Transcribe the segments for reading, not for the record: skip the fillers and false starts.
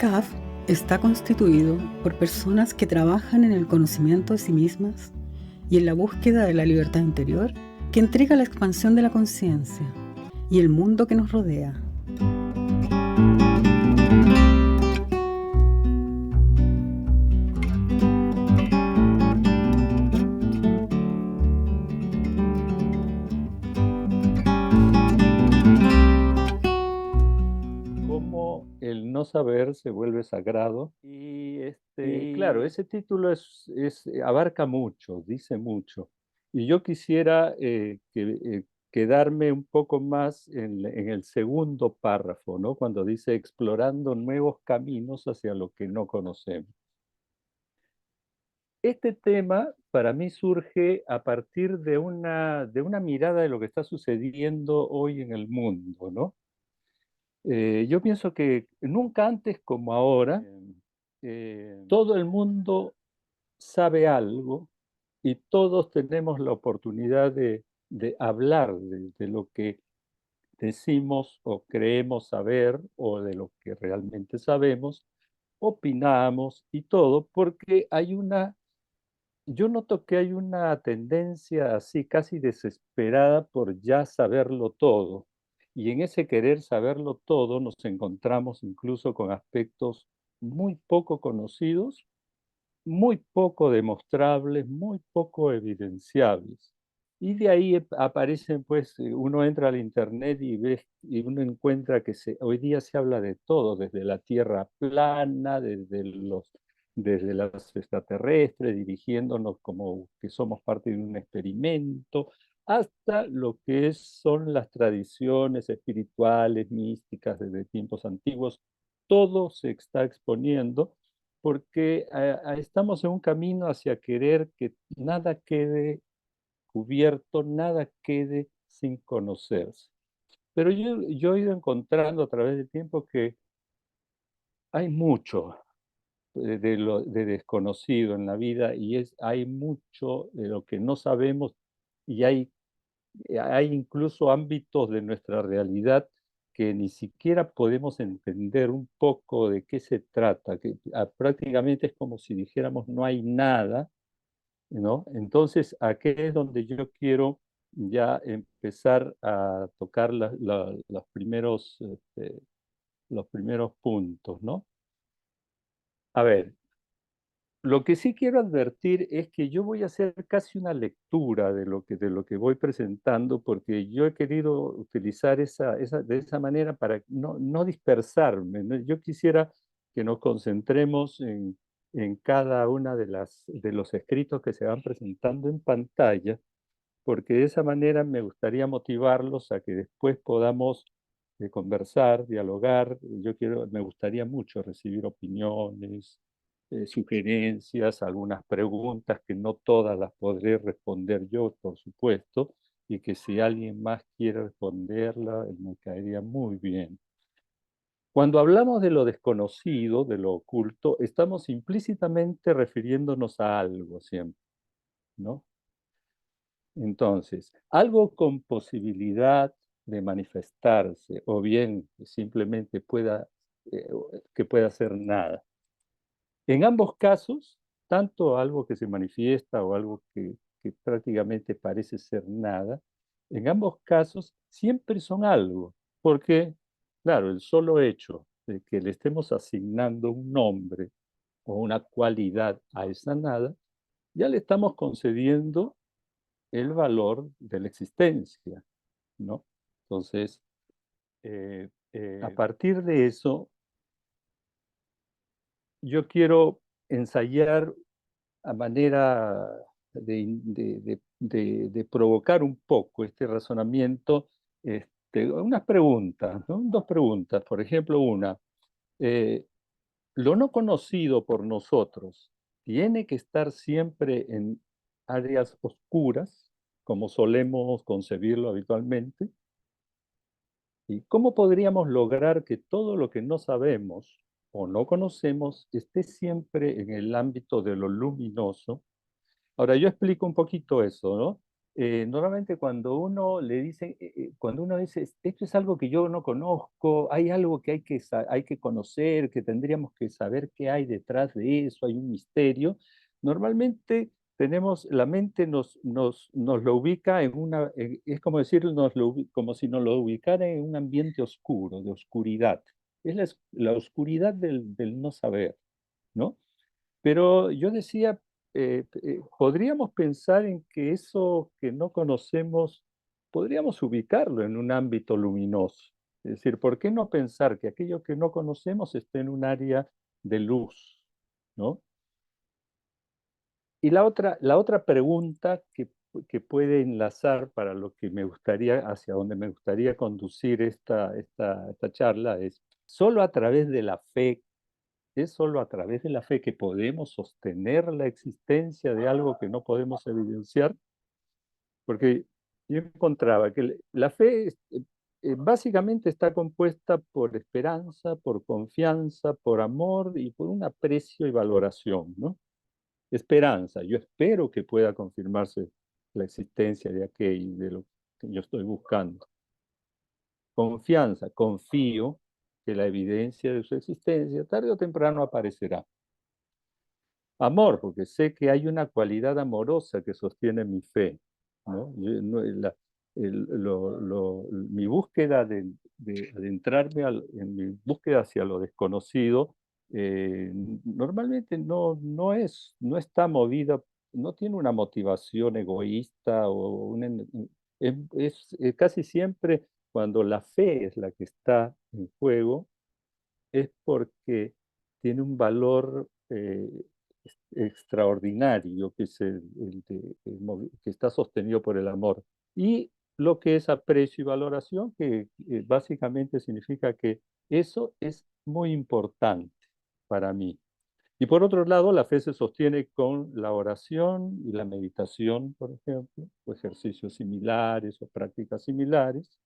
CAF está constituido por personas que trabajan en el conocimiento de sí mismas y en la búsqueda de la libertad interior que entrega la expansión de la conciencia y el mundo que nos rodea. Cómo el no saber se vuelve sagrado. Y claro, ese título abarca mucho, dice mucho. Y yo quisiera quedarme un poco más en el segundo párrafo, ¿no? Cuando dice explorando nuevos caminos hacia lo que no conocemos. Este tema para mí surge a partir de una mirada de lo que está sucediendo hoy en el mundo, ¿no? Yo pienso que nunca antes como ahora, todo el mundo sabe algo y todos tenemos la oportunidad de hablar de lo que decimos o creemos saber o de lo que realmente sabemos, opinamos y todo, porque yo noto que hay una tendencia así casi desesperada por ya saberlo todo. Y en ese querer saberlo todo nos encontramos incluso con aspectos muy poco conocidos, muy poco demostrables, muy poco evidenciables. Y de ahí aparecen, pues, uno entra al internet y uno encuentra que hoy día se habla de todo, desde la tierra plana, desde los extraterrestres, dirigiéndonos como que somos parte de un experimento, hasta lo que son las tradiciones espirituales, místicas desde tiempos antiguos. Todo se está exponiendo porque estamos en un camino hacia querer que nada quede cubierto, nada quede sin conocerse. Pero yo he ido encontrando a través del tiempo que hay mucho de desconocido en la vida y hay mucho de lo que no sabemos y hay incluso ámbitos de nuestra realidad que ni siquiera podemos entender un poco de qué se trata, que prácticamente es como si dijéramos no hay nada, ¿no? Entonces, aquí es donde yo quiero ya empezar a tocar los primeros puntos, ¿no? A ver, lo que sí quiero advertir es que yo voy a hacer casi una lectura de lo que voy presentando, porque yo he querido utilizar de esa manera para no dispersarme, ¿no? Yo quisiera que nos concentremos en cada una de los escritos que se van presentando en pantalla, porque de esa manera me gustaría motivarlos a que después podamos conversar, dialogar. Me gustaría mucho recibir opiniones, sugerencias, algunas preguntas que no todas las podré responder yo, por supuesto, y que si alguien más quiere responderla, me caería muy bien. Cuando hablamos de lo desconocido, de lo oculto, estamos implícitamente refiriéndonos a algo siempre, ¿no? Entonces, algo con posibilidad de manifestarse o bien simplemente que pueda ser nada. En ambos casos, tanto algo que se manifiesta o algo que prácticamente parece ser nada, en ambos casos siempre son algo, porque, claro, el solo hecho de que le estemos asignando un nombre o una cualidad a esa nada, ya le estamos concediendo el valor de la existencia, ¿no? Entonces, a partir de eso, yo quiero ensayar a manera de provocar un poco este razonamiento, unas preguntas, ¿no? Dos preguntas. Por ejemplo, una, eh, ¿lo no conocido por nosotros tiene que estar siempre en áreas oscuras, como solemos concebirlo habitualmente? ¿Y cómo podríamos lograr que todo lo que no sabemos o no conocemos esté siempre en el ámbito de lo luminoso? Ahora, yo explico un poquito eso, ¿no? normalmente cuando uno le dice, cuando uno dice, esto es algo que yo no conozco, hay algo que hay que conocer, que tendríamos que saber qué hay detrás de eso, hay un misterio, normalmente la mente nos lo ubica es como decir, como si nos lo ubicara en un ambiente oscuro, de oscuridad. Es la oscuridad del no saber, ¿no? Pero yo decía, podríamos pensar en que eso que no conocemos, podríamos ubicarlo en un ámbito luminoso. Es decir, ¿por qué no pensar que aquello que no conocemos esté en un área de luz, ¿no? Y la otra pregunta que puede enlazar para lo que me gustaría, hacia donde me gustaría conducir esta charla es, ¿solo a través de la fe es solo a través de la fe que podemos sostener la existencia de algo que no podemos evidenciar? Porque yo encontraba que la fe básicamente está compuesta por esperanza, por confianza, por amor y por un aprecio y valoración, ¿no? Esperanza, yo espero que pueda confirmarse la existencia de aquello, de lo que yo estoy buscando. Confianza, confío que la evidencia de su existencia tarde o temprano aparecerá. Amor, porque sé que hay una cualidad amorosa que sostiene mi fe, ¿no? Mi búsqueda de adentrarme en mi búsqueda hacia lo desconocido, normalmente no está movida, no tiene una motivación egoísta casi siempre cuando la fe es la que está en juego, es porque tiene un valor extraordinario, que es que está sostenido por el amor. Y lo que es aprecio y valoración, que básicamente significa que eso es muy importante para mí. Y por otro lado, la fe se sostiene con la oración y la meditación, por ejemplo, o ejercicios similares o prácticas similares,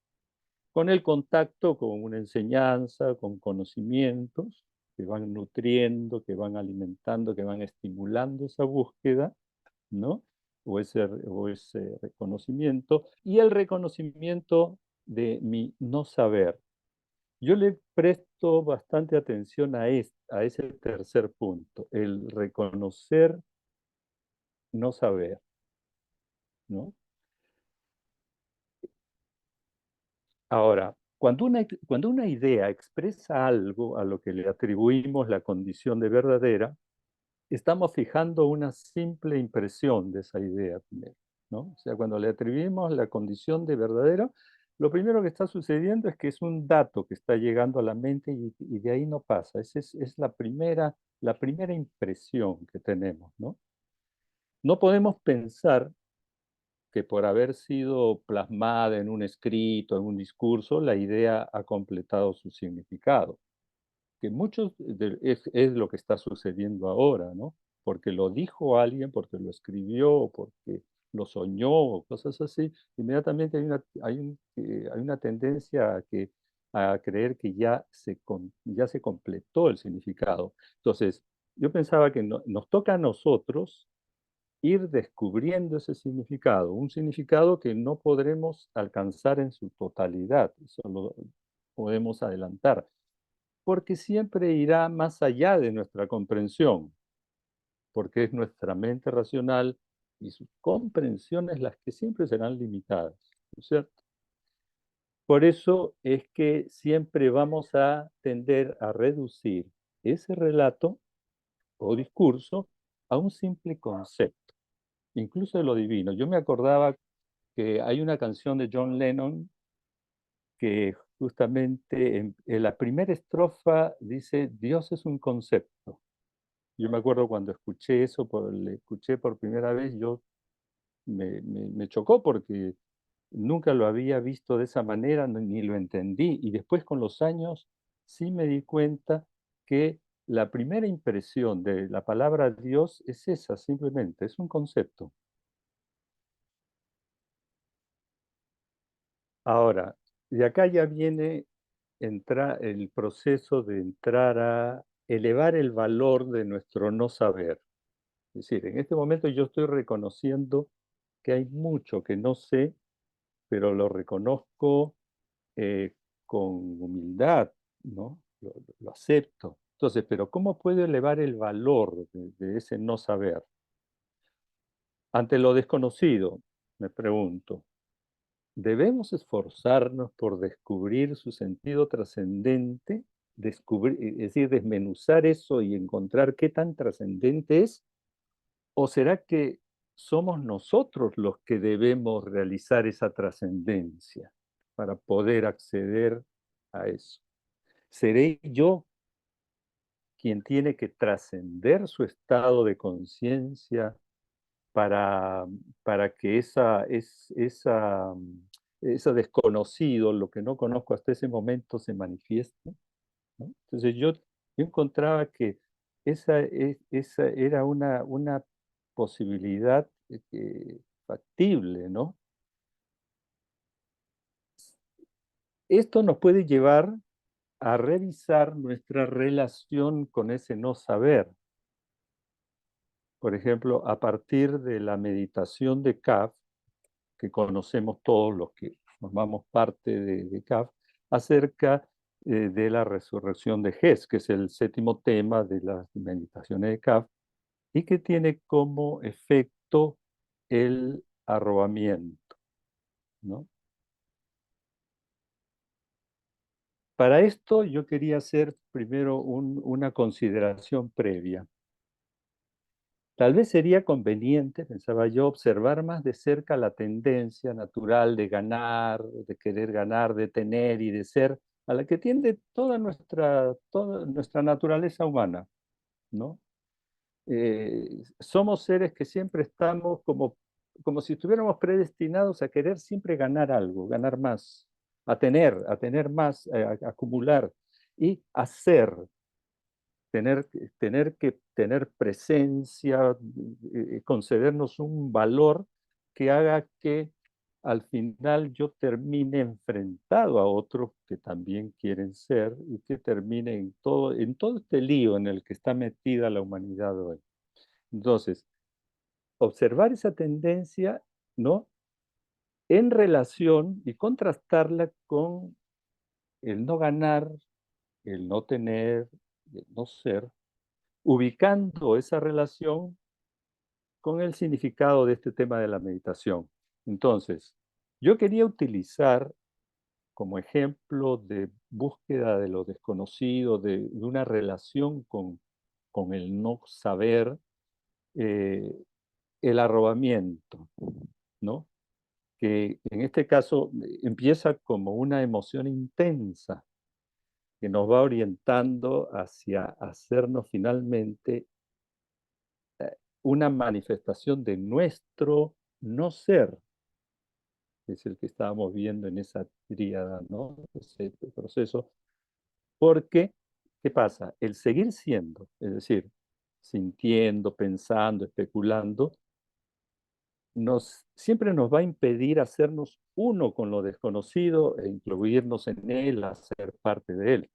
con el contacto con una enseñanza, con conocimientos que van nutriendo, que van alimentando, que van estimulando esa búsqueda, ¿no? O ese reconocimiento, y el reconocimiento de mi no saber. Yo le presto bastante atención a ese tercer punto, el reconocer no saber, ¿no? Ahora, cuando una idea expresa algo a lo que le atribuimos la condición de verdadera, estamos fijando una simple impresión de esa idea primero, ¿no? O sea, cuando le atribuimos la condición de verdadera, lo primero que está sucediendo es que es un dato que está llegando a la mente y de ahí no pasa. Esa es la primera impresión que tenemos, ¿no? No podemos pensar que por haber sido plasmada en un escrito, en un discurso, la idea ha completado su significado. Que es lo que está sucediendo ahora, ¿no? Porque lo dijo alguien, porque lo escribió, porque lo soñó, o cosas así, inmediatamente hay una tendencia a creer que ya se completó el significado. Entonces, yo pensaba que nos toca a nosotros ir descubriendo ese significado, un significado que no podremos alcanzar en su totalidad, eso lo podemos adelantar, porque siempre irá más allá de nuestra comprensión, porque es nuestra mente racional y sus comprensiones las que siempre serán limitadas, ¿no es cierto? Por eso es que siempre vamos a tender a reducir ese relato o discurso a un simple concepto, incluso de lo divino. Yo me acordaba que hay una canción de John Lennon que justamente en la primera estrofa dice, Dios es un concepto. Yo me acuerdo cuando escuché eso, le escuché por primera vez, me chocó porque nunca lo había visto de esa manera, ni lo entendí. Y después con los años sí me di cuenta que la primera impresión de la palabra Dios es esa, simplemente, es un concepto. Ahora, de acá ya viene el proceso de entrar a elevar el valor de nuestro no saber. Es decir, en este momento yo estoy reconociendo que hay mucho que no sé, pero lo reconozco eh, con humildad, ¿no? Lo acepto. Entonces, pero ¿cómo puedo elevar el valor de ese no saber? Ante lo desconocido, me pregunto, ¿debemos esforzarnos por descubrir su sentido trascendente? Descubrir, es decir, desmenuzar eso y encontrar qué tan trascendente es. ¿O será que somos nosotros los que debemos realizar esa trascendencia para poder acceder a eso? ¿Seré yo quien tiene que trascender su estado de conciencia para, para que esa desconocido, lo que no conozco hasta ese momento, se manifieste? ¿No? Entonces yo encontraba que esa era una posibilidad factible, ¿no? Esto nos puede llevar a revisar nuestra relación con ese no saber. Por ejemplo, a partir de la meditación de CAF, que conocemos todos los que formamos parte de CAF, acerca de la resurrección de Jes, que es el séptimo tema de las meditaciones de CAF, y que tiene como efecto el arrobamiento, ¿no? Para esto yo quería hacer primero una consideración previa. Tal vez sería conveniente, pensaba yo, observar más de cerca la tendencia natural de ganar, de querer ganar, de tener y de ser, a la que tiende toda nuestra naturaleza humana, ¿no? Somos seres que siempre estamos como si estuviéramos predestinados a querer siempre ganar algo, ganar más, a tener más, a acumular y hacer, tener que tener presencia, concedernos un valor que haga que al final yo termine enfrentado a otros que también quieren ser y que termine en todo este lío en el que está metida la humanidad hoy. Entonces, observar esa tendencia, ¿no? En relación y contrastarla con el no ganar, el no tener, el no ser, ubicando esa relación con el significado de este tema de la meditación. Entonces, yo quería utilizar como ejemplo de búsqueda de lo desconocido, de una relación con el no saber, eh, el arrobamiento, ¿no? Que en este caso empieza como una emoción intensa que nos va orientando hacia hacernos finalmente una manifestación de nuestro no ser, que es el que estábamos viendo en esa tríada, ¿no? Ese proceso. Porque, ¿qué pasa? El seguir siendo, es decir, sintiendo, pensando, especulando, siempre nos va a impedir hacernos uno con lo desconocido e incluirnos en él, hacer parte de él.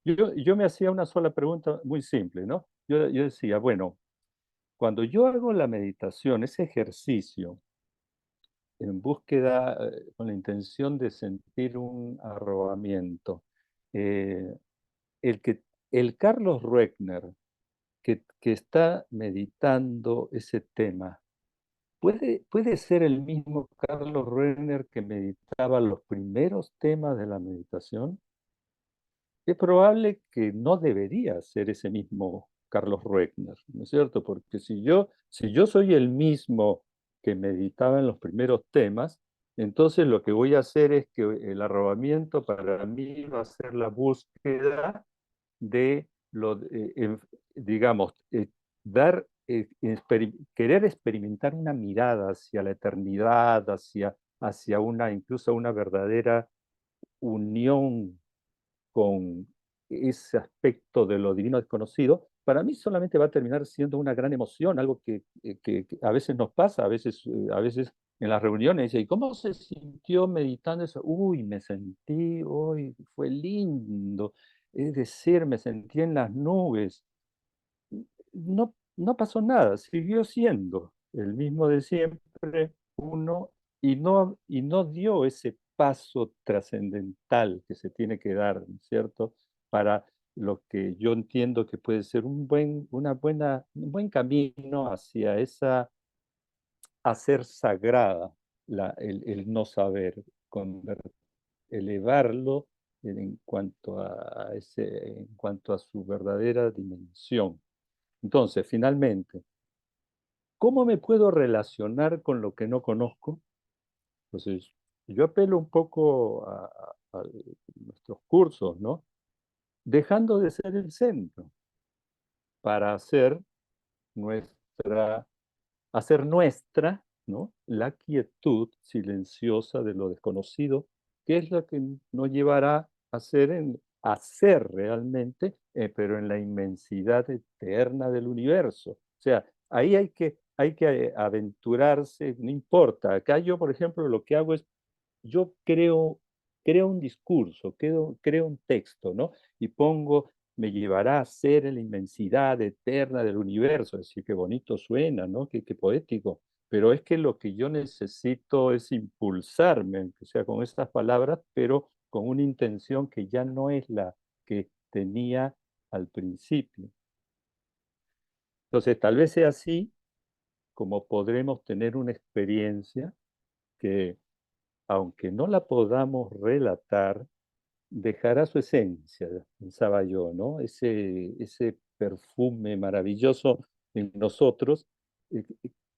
Yo me hacía una sola pregunta muy simple, ¿no? Yo decía, bueno, cuando yo hago la meditación, ese ejercicio, en búsqueda, con la intención de sentir un arrobamiento, eh, el, que, el Carlos Ruechner, que está meditando ese tema, ¿puede ser el mismo Carlos Renner que meditaba los primeros temas de la meditación? Es probable que no debería ser ese mismo Carlos Ruechner, ¿no es cierto? Porque si yo soy el mismo que meditaba en los primeros temas, entonces lo que voy a hacer es que el arrobamiento para mí va a ser la búsqueda de digamos, dar, querer experimentar una mirada hacia la eternidad, hacia incluso una verdadera unión con ese aspecto de lo divino desconocido, para mí solamente va a terminar siendo una gran emoción, algo que a veces nos pasa, a veces en las reuniones, dice, ¿y cómo se sintió meditando eso? Uy, me sentí, uy, fue lindo, es decir, me sentí en las nubes. No pasó nada, siguió siendo el mismo de siempre, uno y no dio ese paso trascendental que se tiene que dar, ¿no es cierto? Para lo que yo entiendo que puede ser un buen camino hacia esa hacer sagrada el no saber, elevarlo en cuanto a su verdadera dimensión. Entonces, finalmente, ¿cómo me puedo relacionar con lo que no conozco? Entonces, yo apelo un poco a nuestros cursos, ¿no? Dejando de ser el centro para nuestra, hacer nuestra, ¿no? La quietud silenciosa de lo desconocido, que es la que nos llevará a ser realmente, pero en la inmensidad eterna del universo. O sea, ahí hay que aventurarse, no importa. Acá yo, por ejemplo, lo que hago es yo creo un discurso, creo un texto, ¿no? Y pongo, me llevará a ser en la inmensidad eterna del universo. Es decir, qué bonito suena, ¿no? Qué poético. Pero es que lo que yo necesito es impulsarme, aunque sea con estas palabras, pero con una intención que ya no es la que tenía al principio. Entonces, tal vez sea así como podremos tener una experiencia que, aunque no la podamos relatar, dejará su esencia, pensaba yo, ¿no? Ese perfume maravilloso en nosotros,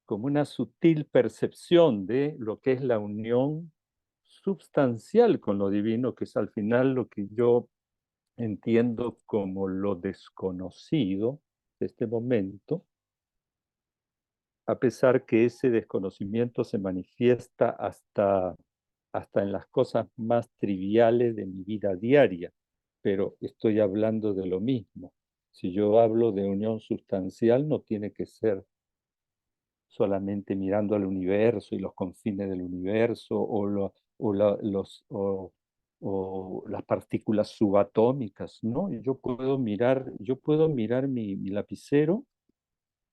como una sutil percepción de lo que es la unión substancial con lo divino, que es al final lo que yo entiendo como lo desconocido de este momento, a pesar que ese desconocimiento se manifiesta hasta en las cosas más triviales de mi vida diaria, pero estoy hablando de lo mismo. Si yo hablo de unión sustancial, no tiene que ser solamente mirando al universo y los confines del universo o las partículas subatómicas, ¿no? Yo puedo mirar mi lapicero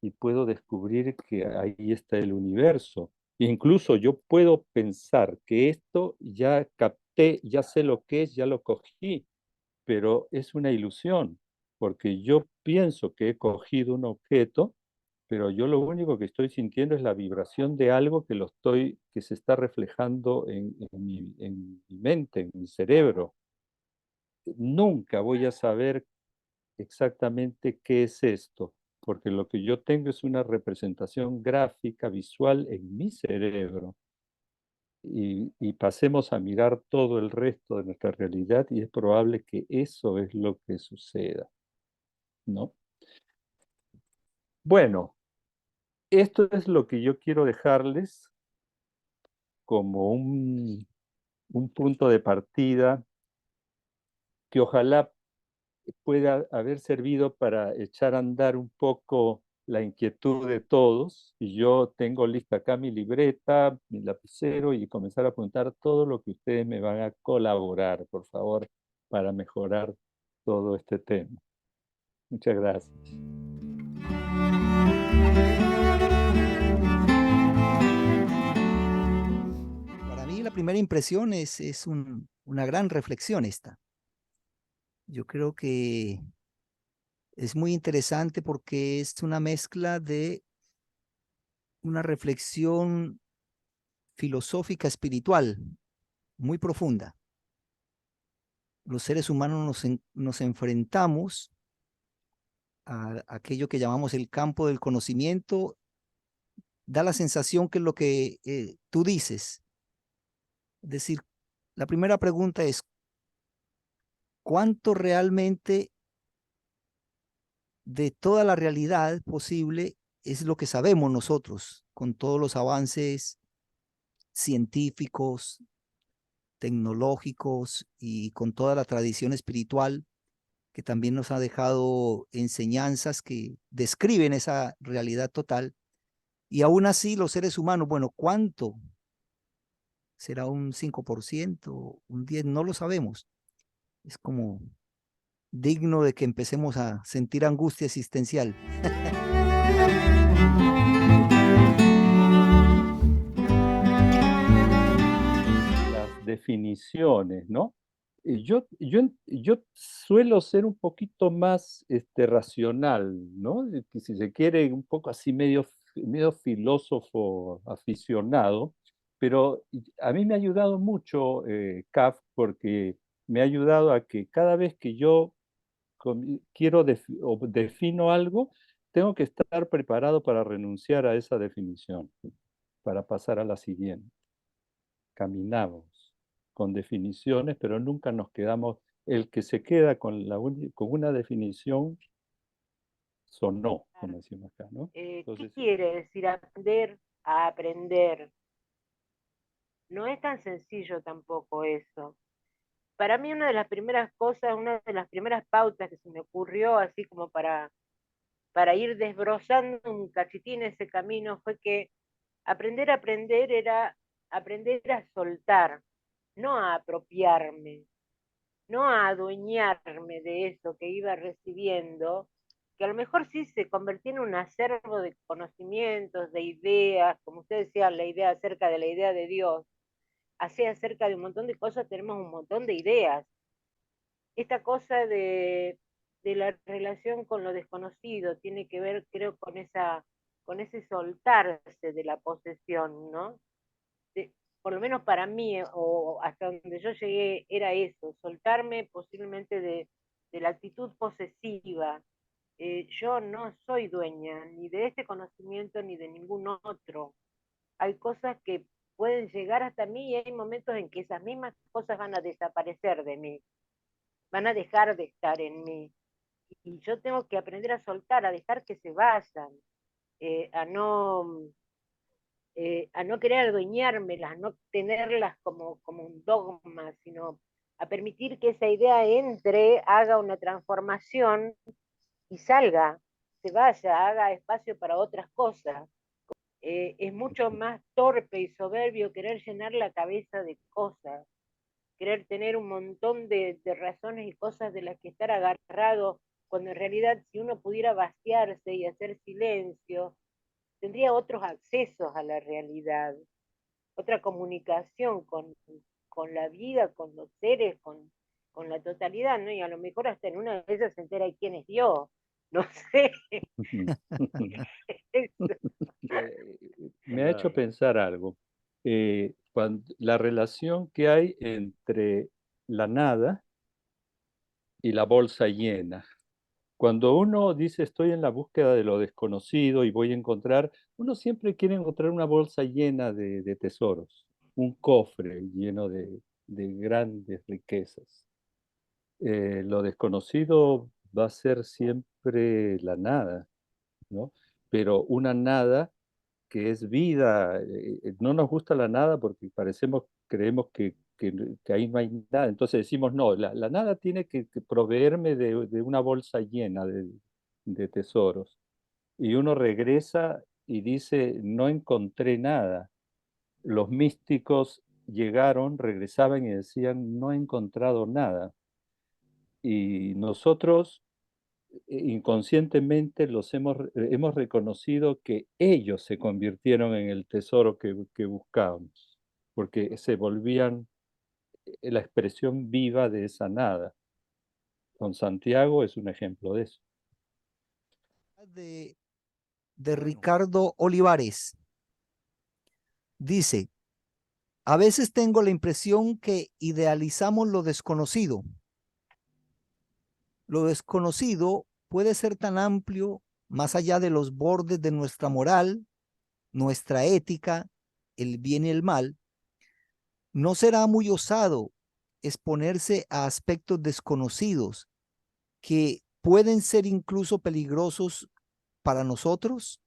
y puedo descubrir que ahí está el universo. Incluso yo puedo pensar que esto ya capté, ya sé lo que es, ya lo cogí, pero es una ilusión, porque yo pienso que he cogido un objeto, pero yo lo único que estoy sintiendo es la vibración de algo que se está reflejando en mi mente, en mi cerebro. Nunca voy a saber exactamente qué es esto, porque lo que yo tengo es una representación gráfica, visual en mi cerebro. Y pasemos a mirar todo el resto de nuestra realidad y es probable que eso es lo que suceda, ¿no? Bueno, esto es lo que yo quiero dejarles como un punto de partida que ojalá pueda haber servido para echar a andar un poco la inquietud de todos. Y yo tengo lista acá mi libreta, mi lapicero y comenzar a apuntar todo lo que ustedes me van a colaborar, por favor, para mejorar todo este tema. Muchas gracias. Para mí la primera impresión es una gran reflexión esta. Yo creo que es muy interesante porque es una mezcla de una reflexión filosófica espiritual muy profunda. Los seres humanos nos enfrentamos a aquello que llamamos el campo del conocimiento. Da la sensación que es lo que tú dices. Es decir, la primera pregunta es, ¿cuánto realmente de toda la realidad posible es lo que sabemos nosotros con todos los avances científicos, tecnológicos y con toda la tradición espiritual que también nos ha dejado enseñanzas que describen esa realidad total? Y aún así los seres humanos, bueno, ¿cuánto? ¿Será un 5%, un 10%? No lo sabemos. Es como digno de que empecemos a sentir angustia existencial. definiciones, ¿no? Yo suelo ser un poquito más racional, ¿no? Que si se quiere, un poco así medio filósofo aficionado, pero a mí me ha ayudado mucho CAF porque me ha ayudado a que cada vez que yo quiero o defino algo, tengo que estar preparado para renunciar a esa definición, para pasar a la siguiente. Caminamos con definiciones, pero nunca nos quedamos. El que se queda con con una definición sonó, como decimos acá, ¿no? ¿Qué Entonces, quiere decir aprender a aprender? No es tan sencillo tampoco eso. Para mí una de las primeras cosas, una de las primeras pautas que se me ocurrió, así como para ir desbrozando un cachitín ese camino, fue que aprender a aprender era aprender a soltar, no a apropiarme, no a adueñarme de eso que iba recibiendo, que a lo mejor sí se convertía en un acervo de conocimientos, de ideas, como usted decía, la idea acerca de la idea de Dios, así acerca de un montón de cosas tenemos un montón de ideas. Esta cosa de la relación con lo desconocido tiene que ver, creo, con ese soltarse de la posesión, ¿no? Por lo menos para mí, o hasta donde yo llegué, era eso, soltarme posiblemente de la actitud posesiva. Yo no soy dueña ni de este conocimiento ni de ningún otro. Hay cosas que pueden llegar hasta mí y hay momentos en que esas mismas cosas van a desaparecer de mí, van a dejar de estar en mí. Y yo tengo que aprender a soltar, a dejar que se vayan, eh, a no a no querer adueñármelas, no tenerlas como un dogma, sino a permitir que esa idea entre, haga una transformación y salga, se vaya, haga espacio para otras cosas. Es mucho más torpe y soberbio querer llenar la cabeza de cosas, querer tener un montón de razones y cosas de las que estar agarrado, cuando en realidad si uno pudiera vaciarse y hacer silencio, tendría otros accesos a la realidad, otra comunicación con la vida, con los seres, con la totalidad, ¿no? Y a lo mejor hasta en una de esas se entera de quién es Dios, no sé. me ha hecho pensar algo. La relación que hay entre la nada y la bolsa llena. Cuando uno dice estoy en la búsqueda de lo desconocido y voy a encontrar, uno siempre quiere encontrar una bolsa llena de tesoros, un cofre lleno de grandes riquezas. Lo desconocido va a ser siempre la nada, ¿no? Pero una nada que es vida. No nos gusta la nada porque creemos que ahí no hay nada. Entonces decimos, no, la nada tiene que proveerme de una bolsa llena de tesoros. Y uno regresa y dice, no encontré nada. Los místicos llegaron, regresaban y decían, no he encontrado nada. Y nosotros inconscientemente hemos reconocido que ellos se convirtieron en el tesoro que buscábamos, porque se volvían la expresión viva de esa nada. Don Santiago es un ejemplo de eso. De, de Ricardo Olivares dice, a veces tengo la impresión que idealizamos lo desconocido. Lo desconocido puede ser tan amplio, más allá de los bordes de nuestra moral, nuestra ética, el bien y el mal. ¿No será muy osado exponerse a aspectos desconocidos que pueden ser incluso peligrosos para nosotros?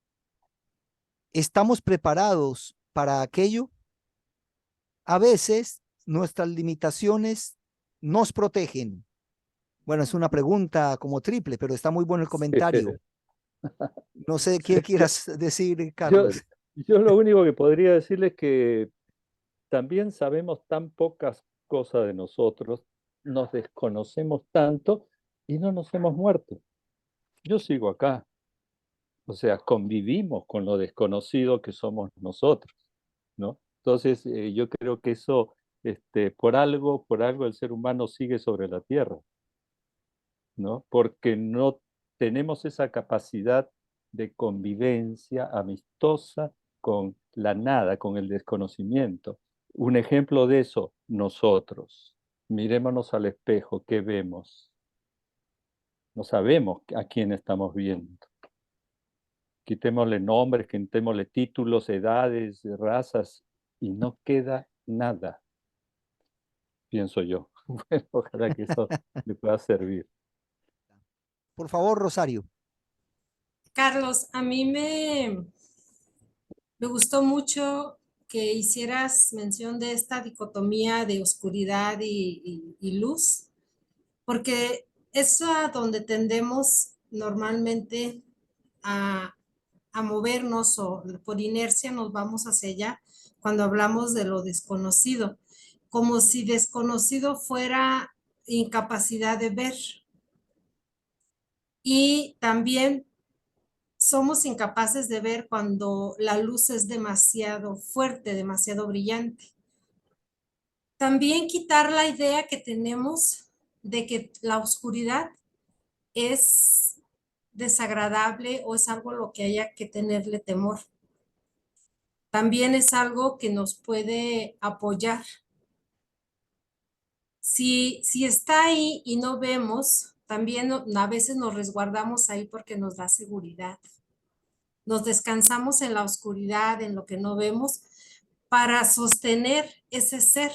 ¿Estamos preparados para aquello? A veces nuestras limitaciones nos protegen. Bueno, es una pregunta como triple, pero está muy bueno el comentario. No sé qué quieras decir, Yo, Carlos. yo lo único que podría decirles es que también sabemos tan pocas cosas de nosotros, nos desconocemos tanto y no nos hemos muerto. Yo sigo acá. O sea, convivimos con lo desconocido que somos nosotros, ¿no? Entonces, yo creo que eso por algo el ser humano sigue sobre la tierra, ¿no? Porque no tenemos esa capacidad de convivencia amistosa con la nada, con el desconocimiento. Un ejemplo de eso, nosotros. Mirémonos al espejo, ¿qué vemos? No sabemos a quién estamos viendo. Quitémosle nombres, quitémosle títulos, edades, razas, y no queda nada, pienso yo. Bueno, ojalá que eso le pueda servir. Por favor, Rosario. Carlos, a mí me gustó mucho que hicieras mención de esta dicotomía de oscuridad y luz, porque es a donde tendemos normalmente a, a movernos o por inercia nos vamos hacia allá cuando hablamos de lo desconocido, como si desconocido fuera incapacidad de ver. Y también somos incapaces de ver cuando la luz es demasiado fuerte, demasiado brillante. También quitar la idea que tenemos de que la oscuridad es desagradable o es algo a lo que haya que tenerle temor. También es algo que nos puede apoyar. Si está ahí y no vemos, también a veces nos resguardamos ahí porque nos da seguridad. Nos descansamos en la oscuridad, en lo que no vemos, para sostener ese ser.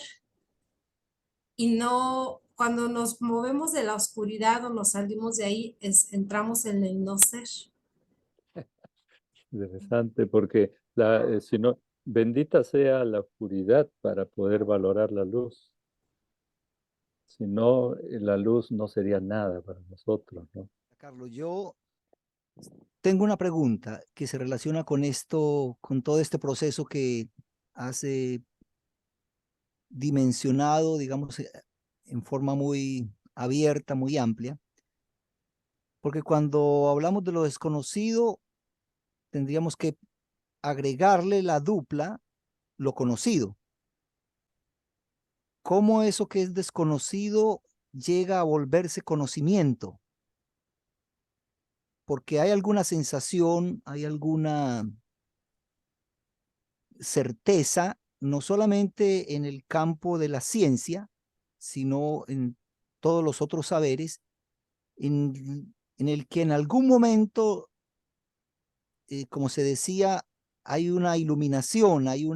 Y no, cuando nos movemos de la oscuridad o nos salimos de ahí, entramos en el no ser. Interesante, porque si no, bendita sea la oscuridad para poder valorar la luz. Si no, la luz no sería nada para nosotros, ¿no? Carlos, yo tengo una pregunta que se relaciona con esto, con todo este proceso que has dimensionado, digamos, en forma muy abierta, muy amplia, porque cuando hablamos de lo desconocido, tendríamos que agregarle la dupla, lo conocido. ¿Cómo eso que es desconocido llega a volverse conocimiento? Porque hay alguna sensación, hay alguna certeza, no solamente en el campo de la ciencia, sino en todos los otros saberes, en el que en algún momento, como se decía, hay una iluminación, hay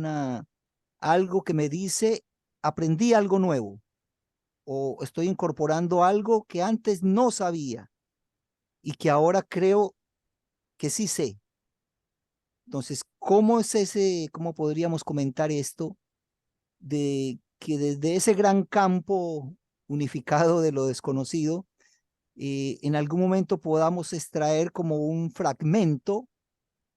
algo que me dice, aprendí algo nuevo o estoy incorporando algo que antes no sabía y que ahora creo que sí sé. Entonces, ¿cómo es cómo podríamos comentar esto de que desde ese gran campo unificado de lo desconocido, en algún momento podamos extraer como un fragmento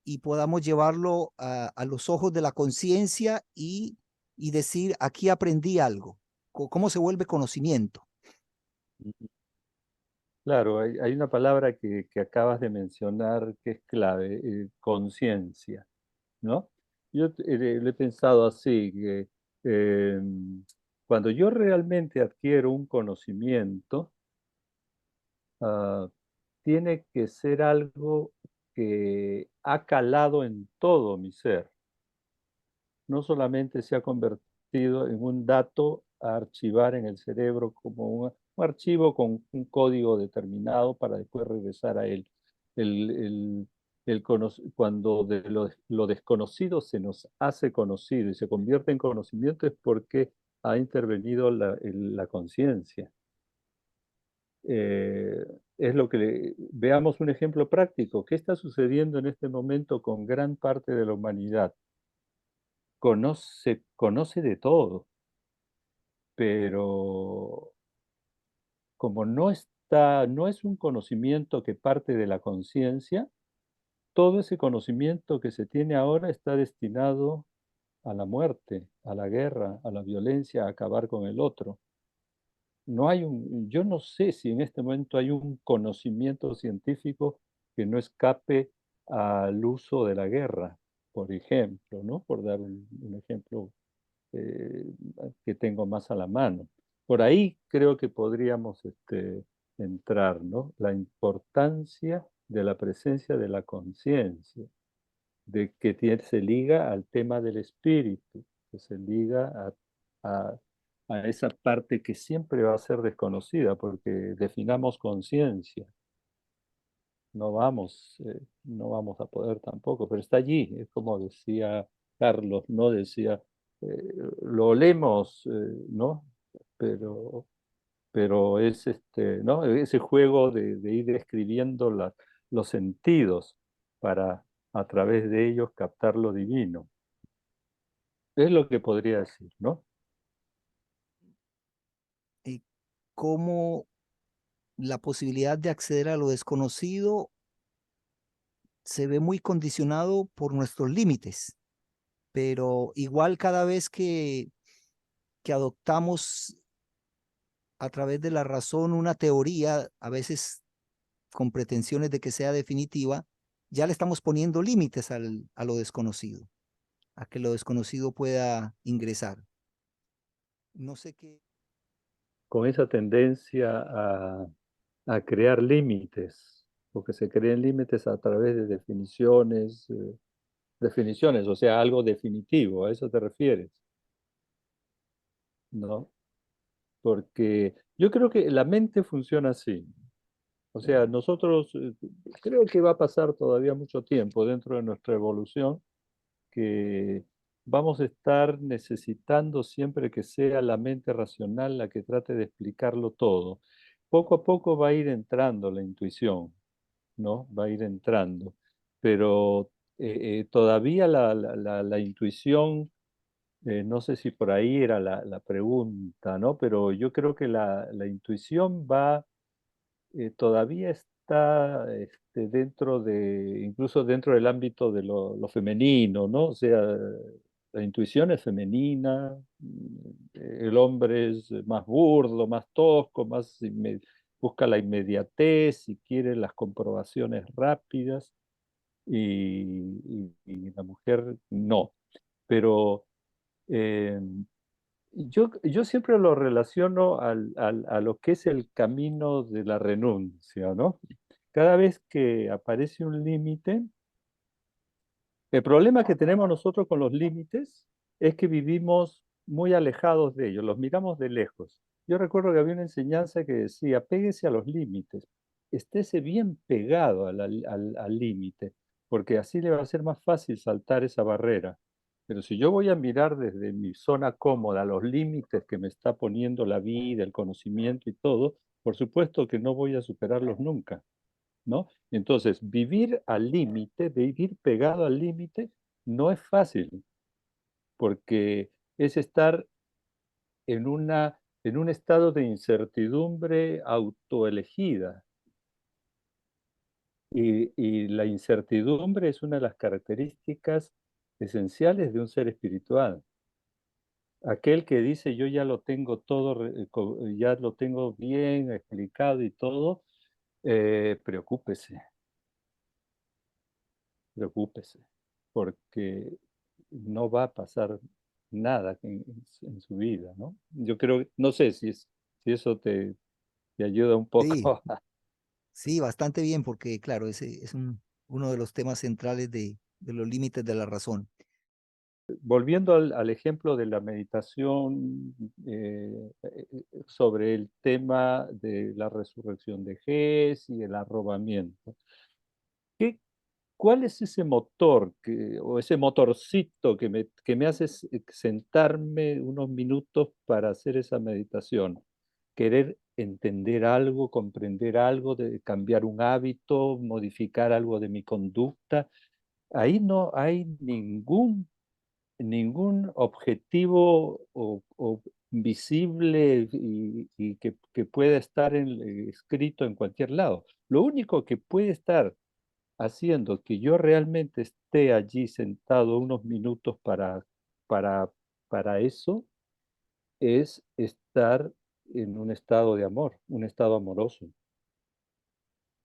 y podamos llevarlo a los ojos de la conciencia y decir, aquí aprendí algo? ¿Cómo se vuelve conocimiento? Claro, hay una palabra que acabas de mencionar que es clave, conciencia, ¿no? Yo le he pensado así, que eh, cuando yo realmente adquiero un conocimiento, ah, tiene que ser algo que ha calado en todo mi ser. No solamente se ha convertido en un dato a archivar en el cerebro como un archivo con un código determinado para después regresar a él. Cuando de lo desconocido se nos hace conocido y se convierte en conocimiento es porque ha intervenido la conciencia. Eh, es lo que veamos un ejemplo práctico. ¿Qué está sucediendo en este momento con gran parte de la humanidad? Conoce de todo, pero como no es un conocimiento que parte de la conciencia, todo ese conocimiento que se tiene ahora está destinado a la muerte, a la guerra, a la violencia, a acabar con el otro. Yo no sé si en este momento hay un conocimiento científico que no escape al uso de la guerra, por ejemplo, ¿no? Por dar un ejemplo eh, que tengo más a la mano. Por ahí creo que podríamos entrar, ¿no? La importancia de la presencia de la conciencia, de que se liga al tema del espíritu, que se liga a, a esa parte que siempre va a ser desconocida, porque definamos conciencia, no vamos a poder tampoco, pero está allí, es como decía Carlos, ¿no? Decía, lo olemos, ¿no? Pero, pero es ¿no? Ese juego de ir describiendo los sentidos para a través de ellos captar lo divino. Es lo que podría decir, ¿no? Y cómo la posibilidad de acceder a lo desconocido se ve muy condicionado por nuestros límites, pero igual cada vez que adoptamos a través de la razón una teoría, a veces con pretensiones de que sea definitiva, ya le estamos poniendo límites a lo desconocido, a que lo desconocido pueda ingresar. No sé qué. Con esa tendencia a crear límites, porque se creen límites a través de definiciones, o sea, algo definitivo, ¿a eso te refieres? ¿No? Porque yo creo que la mente funciona así. O sea, nosotros creo que va a pasar todavía mucho tiempo dentro de nuestra evolución que vamos a estar necesitando siempre que sea la mente racional la que trate de explicarlo todo. Poco a poco va a ir entrando la intuición, ¿no? Va a ir entrando. Pero todavía la intuición, no sé si por ahí era la pregunta, ¿no? Pero yo creo que la intuición todavía está dentro incluso dentro del ámbito de lo femenino, ¿no? O sea, la intuición es femenina, el hombre es más burdo, más tosco, busca la inmediatez y quiere las comprobaciones rápidas, y la mujer no. Pero eh, yo siempre lo relaciono a lo que es el camino de la renuncia, ¿no? Cada vez que aparece un límite, el problema que tenemos nosotros con los límites es que vivimos muy alejados de ellos, los miramos de lejos. Yo recuerdo que había una enseñanza que decía, péguese a los límites, estése bien pegado al límite, porque así le va a ser más fácil saltar esa barrera. Pero si yo voy a mirar desde mi zona cómoda los límites que me está poniendo la vida, el conocimiento y todo, por supuesto que no voy a superarlos nunca, ¿no? Entonces, vivir al límite, vivir pegado al límite, no es fácil, porque es estar en un estado de incertidumbre autoelegida. Y la incertidumbre es una de las características esenciales de un ser espiritual. Aquel que dice yo ya lo tengo todo, ya lo tengo bien explicado y todo, preocúpese, preocúpese, porque no va a pasar nada en su vida, ¿no? Yo creo, no sé si eso te ayuda un Sí, poco. sí, bastante bien, porque claro, ese es uno de los temas centrales de los límites de la razón. Volviendo al ejemplo de la meditación sobre el tema de la resurrección de Jes y el arrobamiento. ¿Qué, ¿Cuál es ese motor o ese motorcito que me hace sentarme unos minutos para hacer esa meditación? Querer entender algo, comprender algo, de cambiar un hábito, modificar algo de mi conducta. Ahí no hay ningún objetivo o visible y que pueda estar escrito en cualquier lado. Lo único que puede estar haciendo que yo realmente esté allí sentado unos minutos para, para eso es estar en un estado de amor, un estado amoroso.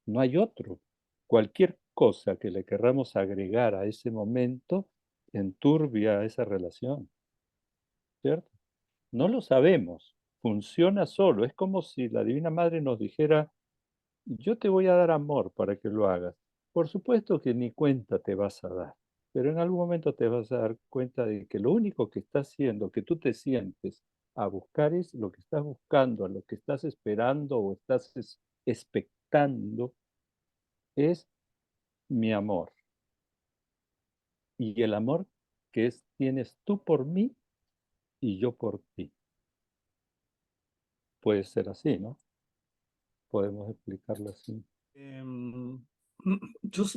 No hay otro. Cualquier cosa que le querramos agregar a ese momento enturbia esa relación. ¿cierto? No lo sabemos, funciona solo. Es como si la Divina Madre nos dijera, yo te voy a dar amor para que lo hagas. Por supuesto que ni cuenta te vas a dar, pero en algún momento te vas a dar cuenta de que lo único que está haciendo, que tú te sientes a buscar es lo que estás buscando, lo que estás esperando o estás expectando es mi amor. Y el amor tienes tú por mí y yo por ti. Puede ser así, ¿no? Podemos explicarlo así. Em,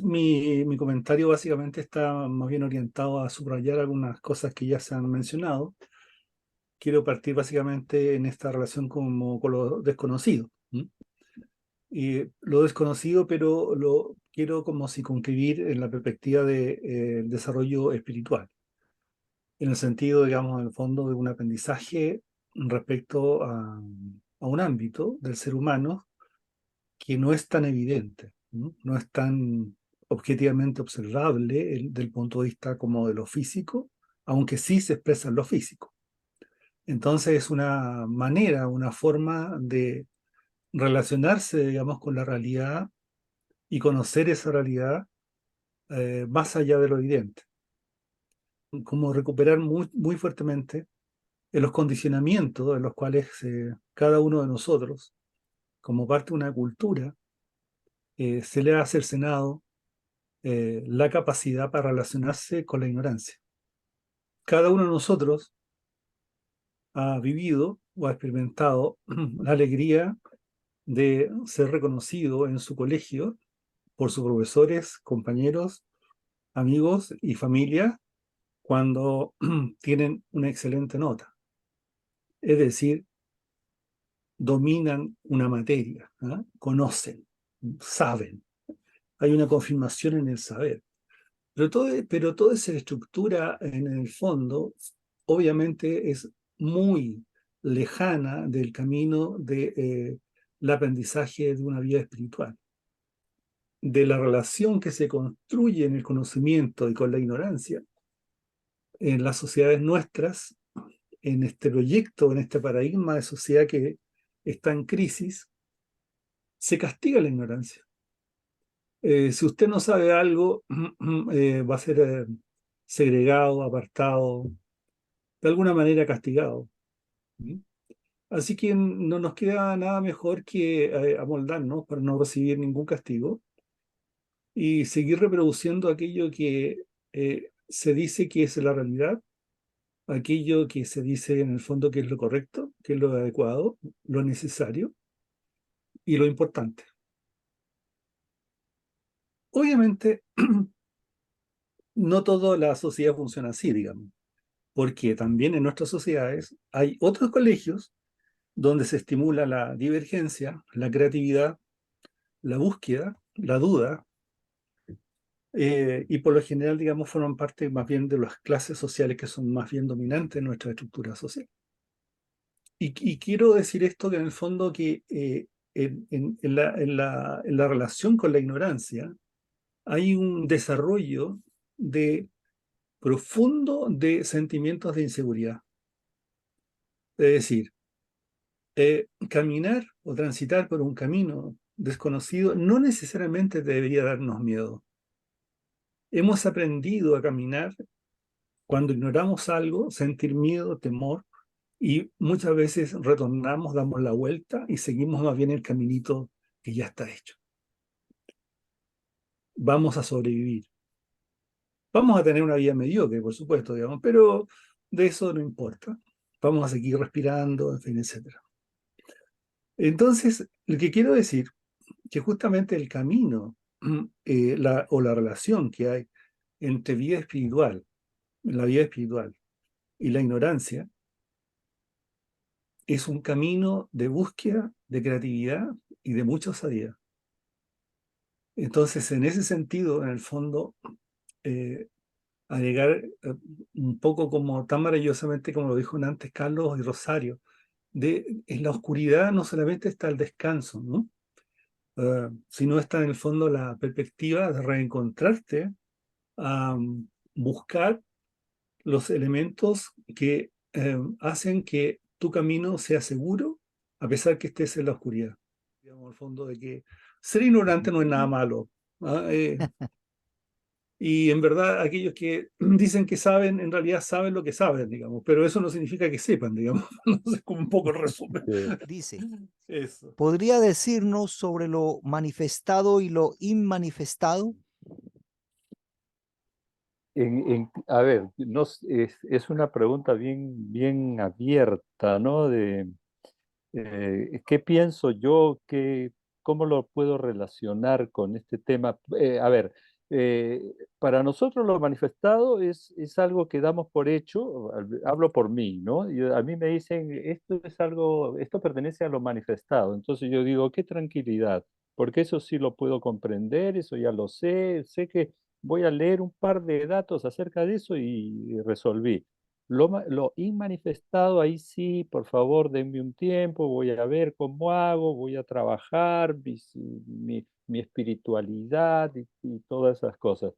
mi comentario básicamente está más bien orientado a subrayar algunas cosas que ya se han mencionado. Quiero partir básicamente en esta relación como con lo desconocido. Y lo desconocido, pero lo quiero como si concluir en la perspectiva de desarrollo espiritual, en el sentido, digamos, en el fondo de un aprendizaje respecto a un ámbito del ser humano que no es tan evidente, ¿no? No es tan objetivamente observable del punto de vista como de lo físico, aunque sí se expresa en lo físico. Entonces es una manera, una forma de relacionarse, digamos, con la realidad y conocer esa realidad más allá de lo evidente. Como recuperar muy, muy fuertemente en los condicionamientos en los cuales cada uno de nosotros, como parte de una cultura, se le ha cercenado la capacidad para relacionarse con la ignorancia. Cada uno de nosotros ha vivido o ha experimentado la alegría de ser reconocido en su colegio por sus profesores, compañeros, amigos y familia cuando tienen una excelente nota. Es decir, dominan una materia, ¿eh? Conocen, saben. Hay una confirmación en el saber. Pero toda esa estructura en el fondo, obviamente, es muy lejana del camino del aprendizaje de una vida espiritual, de la relación que se construye en el conocimiento y con la ignorancia en las sociedades nuestras, en este proyecto, en este paradigma de sociedad que está en crisis, se castiga la ignorancia. Si usted no sabe algo, va a ser segregado, apartado, de alguna manera castigado. Así que no nos queda nada mejor que amoldarnos para no recibir ningún castigo y seguir reproduciendo aquello que se dice que es la realidad, aquello que se dice en el fondo que es lo correcto, que es lo adecuado, lo necesario y lo importante. Obviamente, no toda la sociedad funciona así, digamos, porque también en nuestras sociedades hay otros colegios donde se estimula la divergencia, la creatividad, la búsqueda, la duda, y por lo general, digamos, forman parte más bien de las clases sociales que son más bien dominantes en nuestra estructura social. Y quiero decir esto que en el fondo que en la relación con la ignorancia hay un desarrollo profundo de sentimientos de inseguridad. Es decir, caminar o transitar por un camino desconocido no necesariamente debería darnos miedo. Hemos aprendido a caminar cuando ignoramos algo, sentir miedo, temor, y muchas veces retornamos, damos la vuelta y seguimos más bien el caminito que ya está hecho. Vamos a sobrevivir. Vamos a tener una vida mediocre, por supuesto, digamos, pero de eso no importa. Vamos a seguir respirando, en fin, etc. Entonces, lo que quiero decir que justamente el camino o la relación que hay entre vida espiritual, la vida espiritual y la ignorancia es un camino de búsqueda, de creatividad y de mucha osadía. Entonces, en ese sentido, en el fondo, agregar un poco como tan maravillosamente como lo dijo antes Carlos y Rosario, en la oscuridad no solamente está el descanso, ¿no? Sino está en el fondo la perspectiva de reencontrarte, a buscar los elementos que hacen que tu camino sea seguro a pesar que estés en la oscuridad. Digamos, al fondo de que ser ignorante no es nada malo. ¿Ah? Y en verdad aquellos que dicen que saben, en realidad saben lo que saben, digamos, pero eso no significa que sepan, digamos. No sé, como un poco el resumen. Dice, Eso. ¿podría decirnos sobre lo manifestado y lo inmanifestado? A ver, no, es una pregunta bien abierta, ¿no? ¿Qué pienso yo? ¿Cómo lo puedo relacionar con este tema? A ver, para nosotros lo manifestado es algo que damos por hecho, hablo por mí, ¿no? A mí me dicen, esto pertenece a lo manifestado. Entonces yo digo, qué tranquilidad, porque eso sí lo puedo comprender, eso ya lo sé que voy a leer un par de datos acerca de eso y resolví. Lo inmanifestado, ahí sí, por favor, denme un tiempo, voy a ver cómo hago, voy a trabajar mi espiritualidad y todas esas cosas.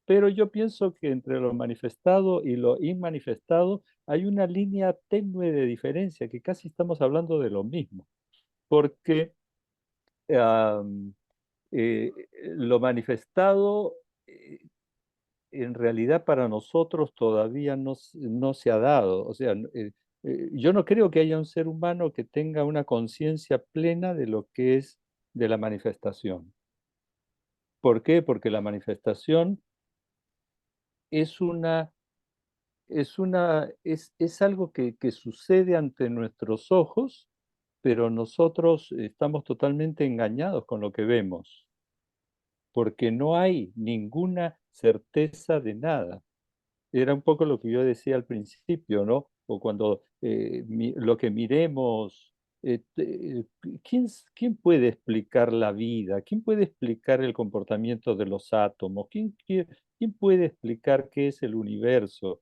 Pero yo pienso que entre lo manifestado y lo inmanifestado hay una línea tenue de diferencia, que casi estamos hablando de lo mismo, porque am, lo manifestado en realidad para nosotros todavía no se ha dado. O sea, yo no creo que haya un ser humano que tenga una conciencia plena de lo que es de la manifestación. ¿Por qué? Porque la manifestación es es algo que sucede ante nuestros ojos, pero nosotros estamos totalmente engañados con lo que vemos, porque no hay ninguna certeza de nada. Era un poco lo que yo decía al principio, ¿no? O cuando lo que miremos, ¿quién puede explicar la vida? ¿Quién puede explicar el comportamiento de los átomos? ¿Quién puede explicar qué es el universo?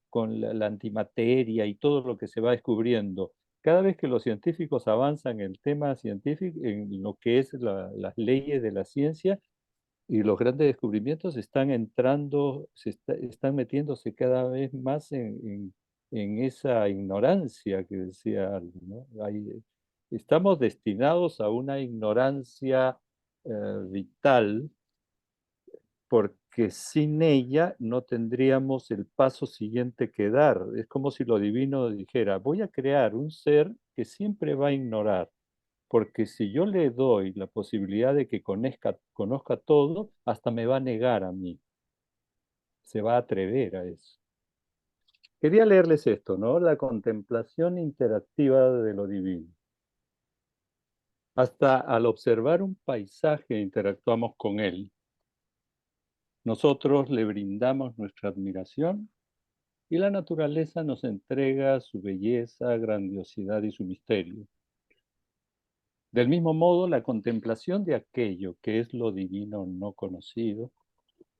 Con la antimateria y todo lo que se va descubriendo. Cada vez que los científicos avanzan en el tema científico, en lo que es las leyes de la ciencia, y los grandes descubrimientos están entrando, están metiéndose cada vez más en esa ignorancia que decía Aldo, ¿no? Estamos destinados a una ignorancia vital, porque sin ella no tendríamos el paso siguiente que dar. Es como si lo divino dijera, voy a crear un ser que siempre va a ignorar. Porque si yo le doy la posibilidad de que conozca todo, hasta me va a negar a mí. Se va a atrever a eso. Quería leerles esto, ¿no? La contemplación interactiva de lo divino. Hasta al observar un paisaje interactuamos con él. Nosotros le brindamos nuestra admiración y la naturaleza nos entrega su belleza, grandiosidad y su misterio. Del mismo modo, la contemplación de aquello que es lo divino no conocido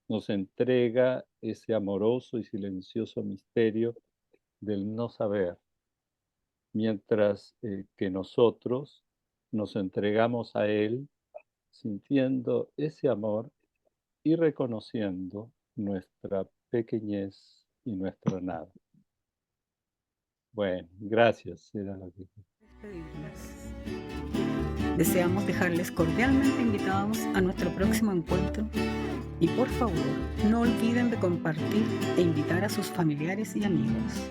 nos entrega ese amoroso y silencioso misterio del no saber, mientras que nosotros nos entregamos a Él sintiendo ese amor y reconociendo nuestra pequeñez y nuestra nada. Bueno, gracias. Era lo que... Deseamos dejarles cordialmente invitados a nuestro próximo encuentro y por favor no olviden de compartir e invitar a sus familiares y amigos.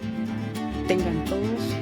Tengan todos